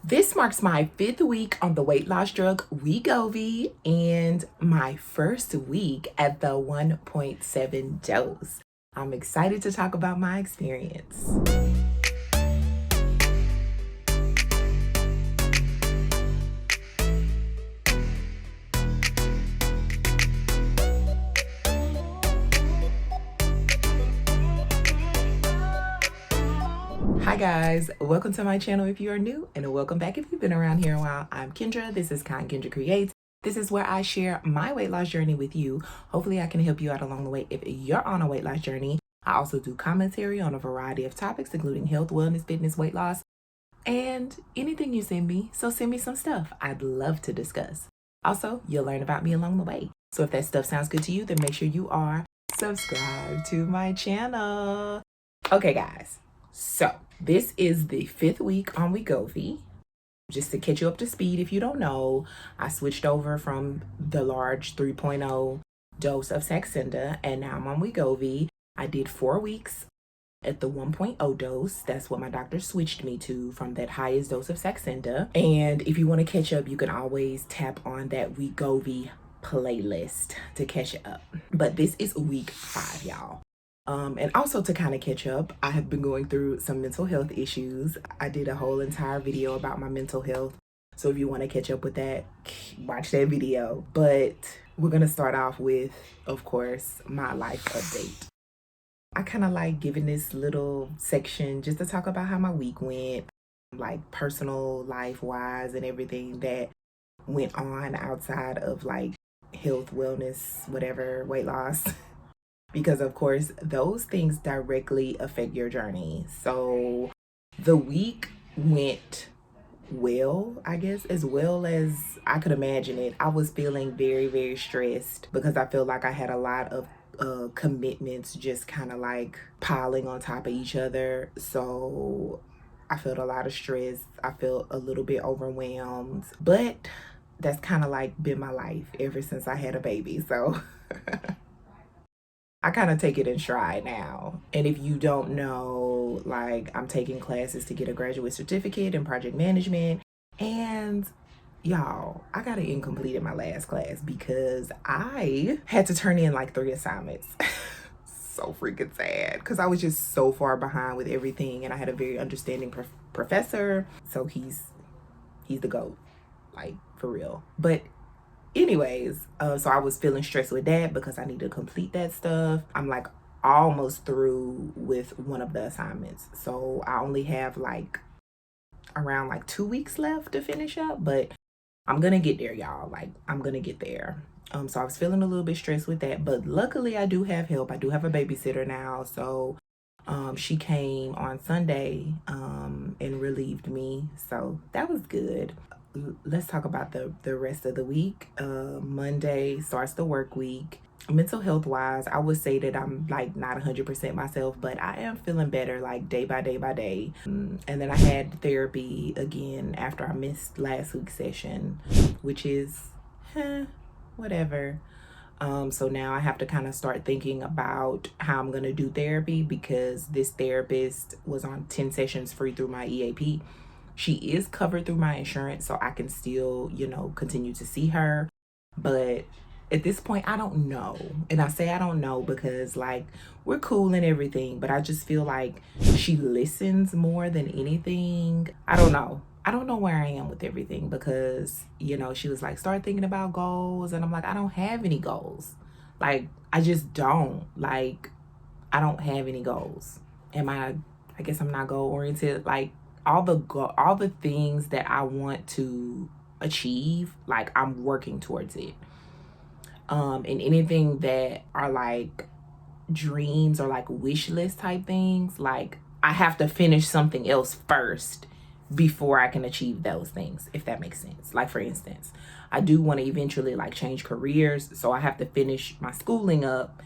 This marks my 5th week on the weight loss drug Wegovy and my first week at the 1.7 dose. I'm excited to talk about my experience. Hi guys, welcome to my channel if you are new, and welcome back if you've been around here a while. I'm Kendra. This is Kind Kendra Creates. This is where I share my weight loss journey with you. Hopefully I can help you out along the way if you're on a weight loss journey. I also do commentary on a variety of topics, including health, wellness, fitness, weight loss, and anything you send me. So send me some stuff I'd love to discuss. Also, you'll learn about me along the way. So if that stuff sounds good to you, then make sure you are subscribed to my channel. Okay guys, so this is the 5th week on Wegovy. Just to catch you up to speed, if you don't know, I switched over from the large 3.0 dose of Saxenda, and now I'm on Wegovy. I did 4 weeks at the 1.0 dose. That's what my doctor switched me to, from that highest dose of Saxenda. And if you want to catch up, you can always tap on that Wegovy playlist to catch up. But this is week 5, y'all. And also to kind of catch up, I have been going through some mental health issues. I did a whole entire video about my mental health. So if you want to catch up with that, watch that video. But we're going to start off with, of course, my life update. I kind of like giving this little section just to talk about how my week went, like personal life wise and everything that went on outside of like health, wellness, whatever, weight loss. Because of course, those things directly affect your journey. So the week went well, I guess, as well as I could imagine it. I was feeling very, very stressed because I feel like I had a lot of commitments just kind of like piling on top of each other. So I felt a lot of stress. I felt a little bit overwhelmed, but that's kind of like been my life ever since I had a baby. So I kind of take it in stride now. And if you don't know, like, I'm taking classes to get a graduate certificate in project management. And y'all, I got it incomplete in my last class because I had to turn in like 3 assignments. So freaking sad because I was just so far behind with everything. And I had a very understanding professor. So he's the GOAT, like, for real. But anyways, so I was feeling stressed with that because I need to complete that stuff. I'm like almost through with one of the assignments. So I only have like around like 2 weeks left to finish up, but I'm gonna get there, y'all. Like, I'm gonna get there. So I was feeling a little bit stressed with that, but luckily I do have help. I do have a babysitter now. So she came on Sunday and relieved me. So that was good. Let's talk about the rest of the week. Monday starts the work week. Mental health wise, I would say that I'm like not 100% myself, but I am feeling better like day by day. And then I had therapy again after I missed last week's session, which is whatever. So now I have to kind of start thinking about how I'm gonna do therapy because this therapist was on 10 sessions free through my EAP. She is covered through my insurance, so I can still, you know, continue to see her. But at this point, I don't know. And I say I don't know because, like, we're cool and everything, but I just feel like she listens more than anything. I don't know. I don't know where I am with everything because, you know, she was like, start thinking about goals. And I'm like, I don't have any goals. Like, I just don't. Like, I don't have any goals. I guess I'm not goal oriented. Like, all the things that I want to achieve, like, I'm working towards it. And anything that are like dreams or like wish list type things, like, I have to finish something else first before I can achieve those things, if that makes sense. Like, for instance, I do want to eventually like change careers, so I have to finish my schooling up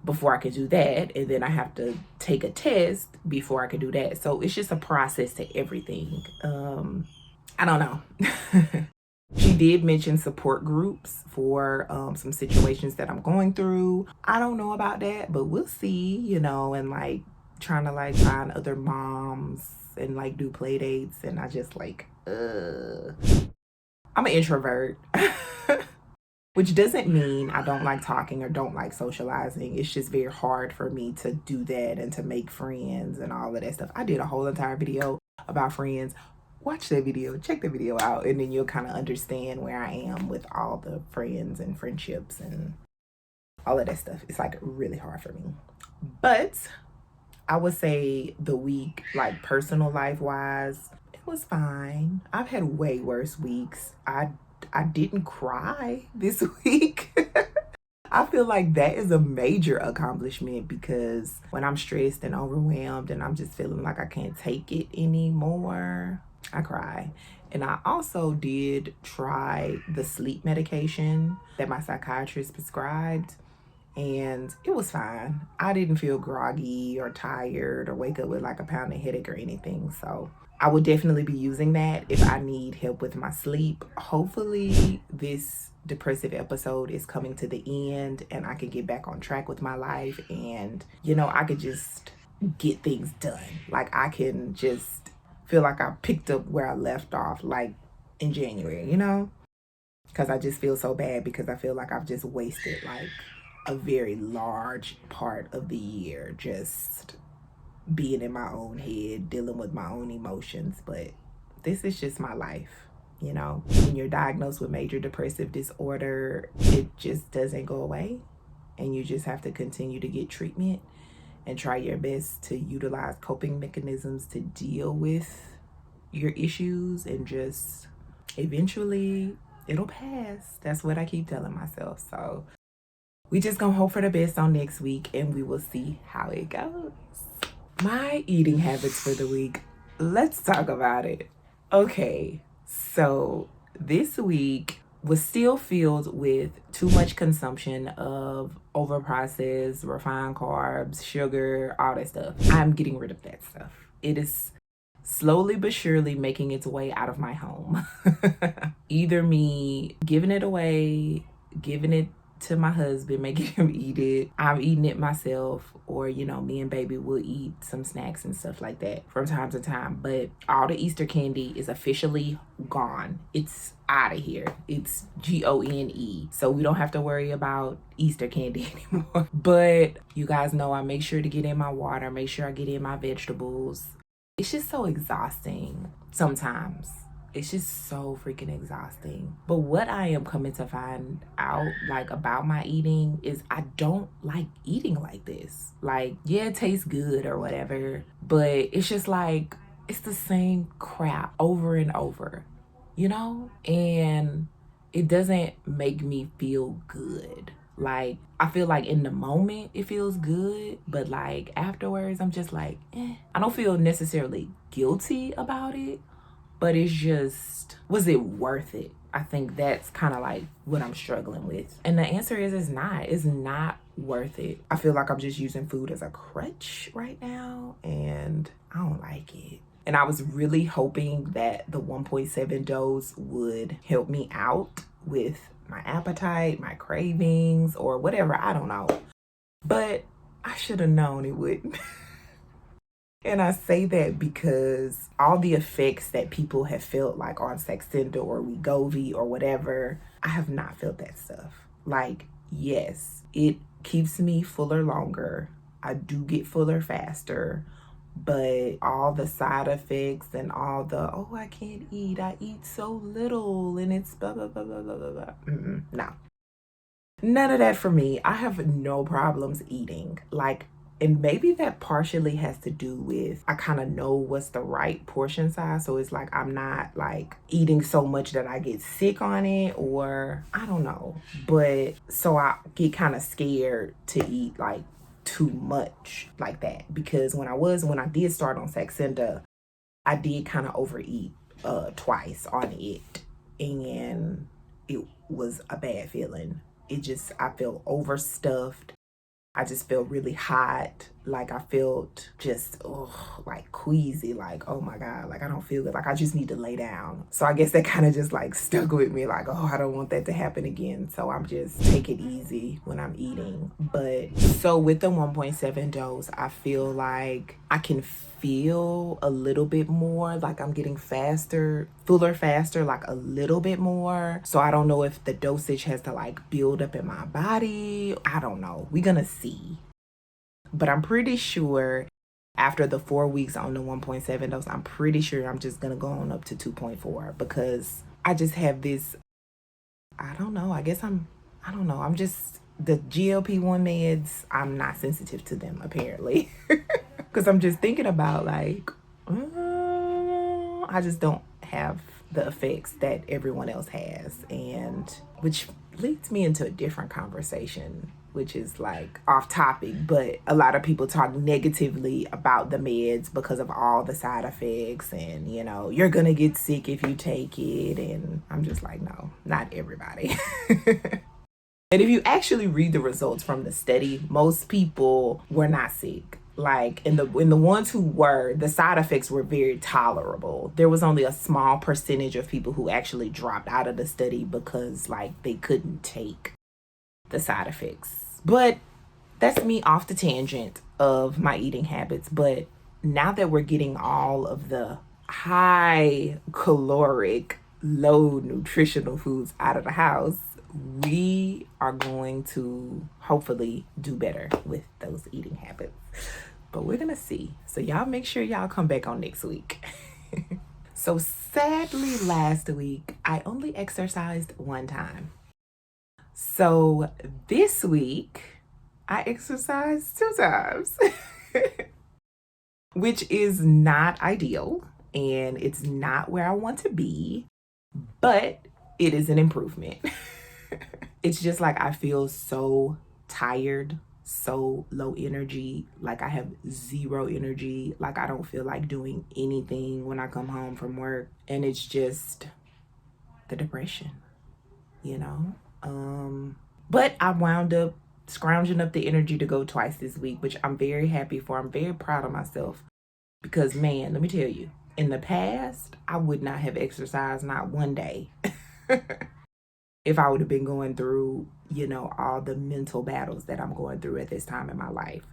before I could do that, and then I have to take a test before I could do that. So it's just a process to everything. I don't know. She did mention support groups for some situations that I'm going through. I don't know about that, but we'll see, you know, and like trying to like find other moms and like do play dates, and I just like I'm an introvert. Which doesn't mean I don't like talking or don't like socializing. It's just very hard for me to do that and to make friends and all of that stuff. I did a whole entire video about friends. Watch that video, check the video out, and then you'll kind of understand where I am with all the friends and friendships and all of that stuff. It's like really hard for me. But I would say the week, like personal life wise, it was fine. I've had way worse weeks. I didn't cry this week. I feel like that is a major accomplishment because when I'm stressed and overwhelmed and I'm just feeling like I can't take it anymore, I cry. And I also did try the sleep medication that my psychiatrist prescribed, and it was fine. I didn't feel groggy or tired or wake up with like a pounding headache or anything. So I would definitely be using that if I need help with my sleep. Hopefully this depressive episode is coming to the end and I can get back on track with my life and, you know, I could just get things done. Like I can just feel like I picked up where I left off, like in January, you know? Because I just feel so bad because I feel like I've just wasted like a very large part of the year just being in my own head, dealing with my own emotions. But this is just my life, you know? When you're diagnosed with major depressive disorder, it just doesn't go away. And you just have to continue to get treatment and try your best to utilize coping mechanisms to deal with your issues, and just eventually it'll pass. That's what I keep telling myself. So we just gonna hope for the best on next week and we will see how it goes. My eating habits for the week. Let's talk about it. Okay, so this week was still filled with too much consumption of overprocessed, refined carbs, sugar, all that stuff. I'm getting rid of that stuff. It is slowly but surely making its way out of my home. Either me giving it away, giving it to my husband, making him eat it, I'm eating it myself, or you know, me and baby will eat some snacks and stuff like that from time to time. But all the Easter candy is officially gone. It's out of here. It's GONE. So we don't have to worry about Easter candy anymore. But you guys know I make sure to get in my water, make sure I get in my vegetables. It's just so exhausting sometimes. It's just so freaking exhausting. But what I am coming to find out, like, about my eating is I don't like eating like this. Like, yeah, it tastes good or whatever, but it's just like, it's the same crap over and over, you know? And it doesn't make me feel good. Like, I feel like in the moment it feels good, but like afterwards I'm just like, I don't feel necessarily guilty about it, but it's just, was it worth it? I think that's kind of like what I'm struggling with. And the answer is it's not. It's not worth it. I feel like I'm just using food as a crutch right now, and I don't like it. And I was really hoping that the 1.7 dose would help me out with my appetite, my cravings, or whatever. I don't know. But I should have known it wouldn't. And I say that because all the effects that people have felt like on Saxenda or Wegovy or whatever, I have not felt that stuff. Like, yes, it keeps me fuller longer. I do get fuller faster. But all the side effects and all the, oh, I can't eat, I eat so little, and it's blah, blah, blah, blah, blah, blah, blah. No. None of that for me. I have no problems eating. Like, and maybe that partially has to do with I kind of know what's the right portion size. So it's like I'm not like eating so much that I get sick on it, or I don't know. But so I get kind of scared to eat like too much like that, because when I did start on Saxenda, I did kind of overeat twice on it, and it was a bad feeling. I felt overstuffed. I just felt really hot. Like I felt just like queasy, like, oh my God, like I don't feel good, like I just need to lay down. So I guess that kind of just like stuck with me, like, oh, I don't want that to happen again. So I'm just take it easy when I'm eating. But so with the 1.7 dose, I feel like I can feel a little bit more, like I'm getting faster, fuller faster, like a little bit more. So I don't know if the dosage has to like build up in my body. I don't know. We're gonna see. But I'm pretty sure after the 4 weeks on the 1.7 dose, I'm pretty sure I'm just gonna go on up to 2.4 because I just have this, I don't know, I don't know. I'm just, the GLP-1 meds, I'm not sensitive to them apparently. Because I'm just thinking about like, I just don't have the effects that everyone else has. And which leads me into a different conversation, which is like off topic, but a lot of people talk negatively about the meds because of all the side effects and, you know, you're gonna get sick if you take it. And I'm just like, no, not everybody. And if you actually read the results from the study, most people were not sick. Like in the ones who were, the side effects were very tolerable. There was only a small percentage of people who actually dropped out of the study because like they couldn't take the side effects. But that's me off the tangent of my eating habits. But now that we're getting all of the high caloric, low nutritional foods out of the house, we are going to hopefully do better with those eating habits. But we're gonna see. So y'all make sure y'all come back on next week. So sadly, last week, I only exercised one time. So this week, I exercised 2 times, which is not ideal and it's not where I want to be, but it is an improvement. It's just like I feel so tired, so low energy, like I have zero energy, like I don't feel like doing anything when I come home from work. And it's just the depression, you know? But I wound up scrounging up the energy to go twice this week, which I'm very happy for. I'm very proud of myself because, man, let me tell you, in the past, I would not have exercised not one day if I would have been going through, you know, all the mental battles that I'm going through at this time in my life.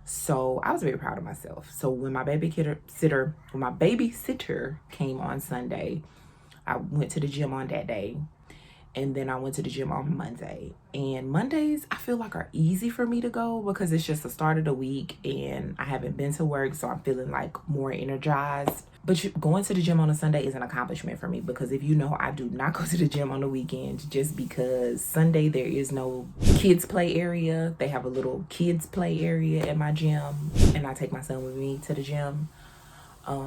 So I was very proud of myself. So when my babysitter came on Sunday, I went to the gym on that day. And then I went to the gym on Monday. And Mondays, I feel like are easy for me to go because it's just the start of the week and I haven't been to work, so I'm feeling like more energized. But going to the gym on a Sunday is an accomplishment for me because if you know, I do not go to the gym on the weekends just because Sunday there is no kids play area. They have a little kids play area at my gym and I take my son with me to the gym.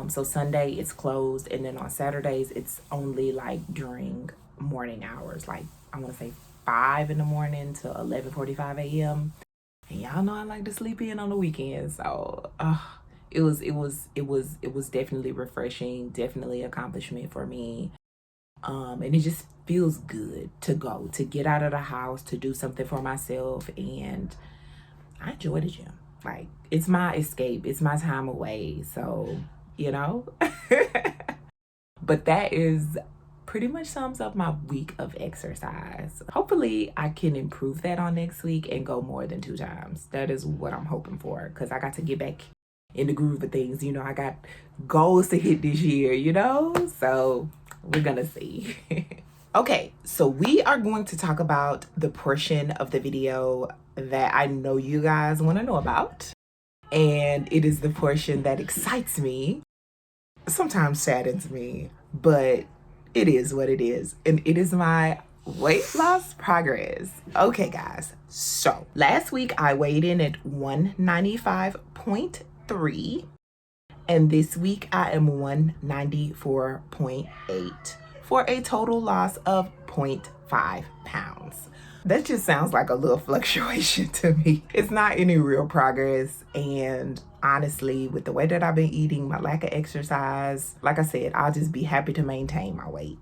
So Sunday it's closed, and then on Saturdays it's only like during morning hours, like I want to say 5 in the morning to 11:45 a.m. And y'all know I like to sleep in on the weekends, so it was definitely refreshing, definitely accomplishment for me. And it just feels good to get out of the house, to do something for myself, and I enjoy the gym. Like it's my escape, it's my time away, so you know. But that is pretty much sums up my week of exercise. Hopefully I can improve that on next week and go more than 2 times. That is what I'm hoping for because I got to get back in the groove of things. You know, I got goals to hit this year, you know? So we're gonna see. Okay, so we are going to talk about the portion of the video that I know you guys want to know about. And it is the portion that excites me, sometimes saddens me, but it is what it is. And it is my weight loss progress. Okay, guys. So last week I weighed in at 195.3. And this week I am 194.8 for a total loss of 0.5 pounds. That just sounds like a little fluctuation to me. It's not any real progress. And honestly, with the way that I've been eating, my lack of exercise, like I said, I'll just be happy to maintain my weight.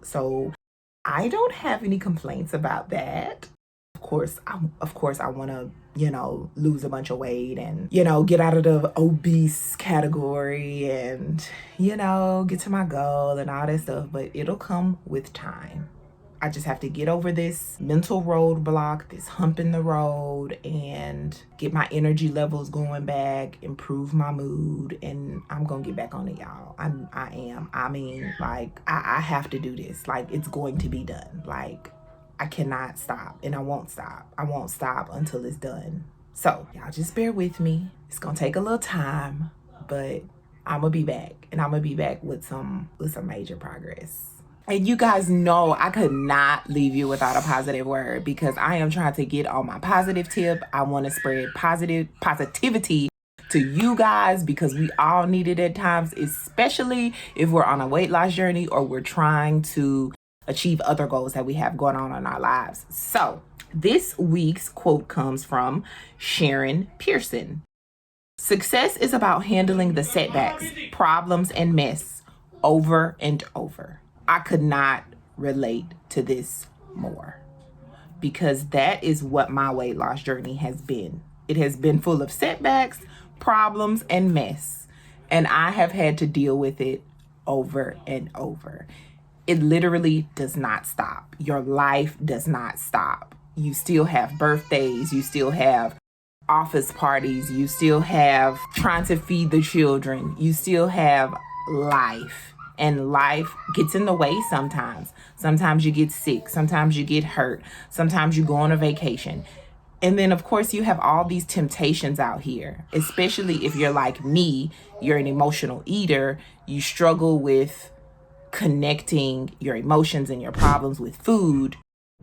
So I don't have any complaints about that. Of course, I want to you know, lose a bunch of weight and, you know, get out of the obese category and, you know, get to my goal and all that stuff. But it'll come with time. I just have to get over this mental roadblock, this hump in the road, and get my energy levels going back, improve my mood, and I'm gonna get back on it, y'all. I am. I mean, like, I have to do this. Like, it's going to be done. Like, I cannot stop, and I won't stop. I won't stop until it's done. So, y'all just bear with me. It's gonna take a little time, but I'm gonna be back, and I'm gonna be back with some major progress. And you guys know I could not leave you without a positive word, because I am trying to get on my positive tip. I want to spread positivity to you guys, because we all need it at times, especially if we're on a weight loss journey or we're trying to achieve other goals that we have going on in our lives. So this week's quote comes from Sharon Pearson. Success is about handling the setbacks, problems, and mess over and over. I could not relate to this more, because that is what my weight loss journey has been. It has been full of setbacks, problems, and mess. And I have had to deal with it over and over. It literally does not stop. Your life does not stop. You still have birthdays. You still have office parties. You still have trying to feed the children. You still have life. And life gets in the way sometimes. Sometimes you get sick. Sometimes you get hurt. Sometimes you go on a vacation. And then, of course, you have all these temptations out here, especially if you're like me, you're an emotional eater. You struggle with connecting your emotions and your problems with food.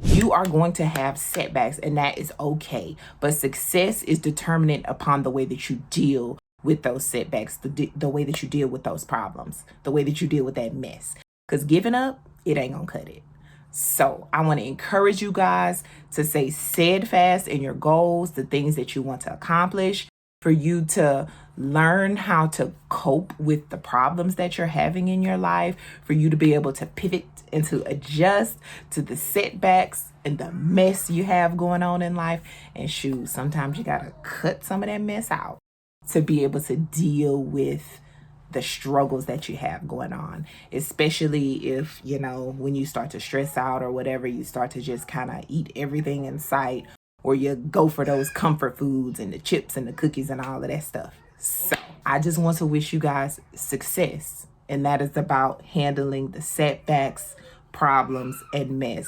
You are going to have setbacks, and that is okay. But success is determinant upon the way that you deal with those setbacks, the way that you deal with those problems, the way that you deal with that mess. Because giving up, it ain't gonna cut it. So I want to encourage you guys to stay steadfast in your goals, the things that you want to accomplish, for you to learn how to cope with the problems that you're having in your life, for you to be able to pivot and to adjust to the setbacks and the mess you have going on in life. And shoot, sometimes you gotta cut some of that mess out to be able to deal with the struggles that you have going on, especially if, you know, when you start to stress out or whatever, you start to just kind of eat everything in sight, or you go for those comfort foods and the chips and the cookies and all of that stuff. So I just want to wish you guys success, and that is about handling the setbacks, problems, and mess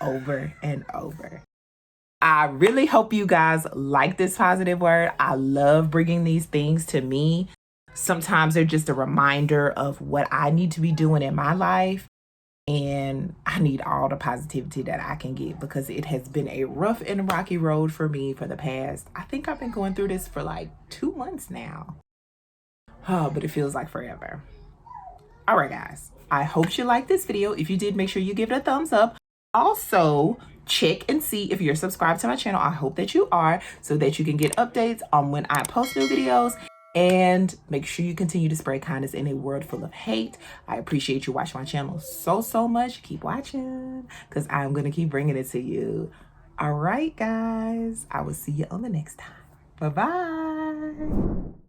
over and over. I really hope you guys like this positive word. I love bringing these things to me. Sometimes they're just a reminder of what I need to be doing in my life. And I need all the positivity that I can get, because it has been a rough and rocky road for me for the past, I think I've been going through this for like 2 months now. Oh, but it feels like forever. All right, guys. I hope you liked this video. If you did, make sure you give it a thumbs up. Also, check and see if you're subscribed to my channel. I hope that you are, so that you can get updates on when I post new videos. And make sure you continue to spread kindness in a world full of hate. I appreciate you watching my channel so much. Keep watching, because I'm going to keep bringing it to you. All right, guys. I will see you on the next time. Bye-bye.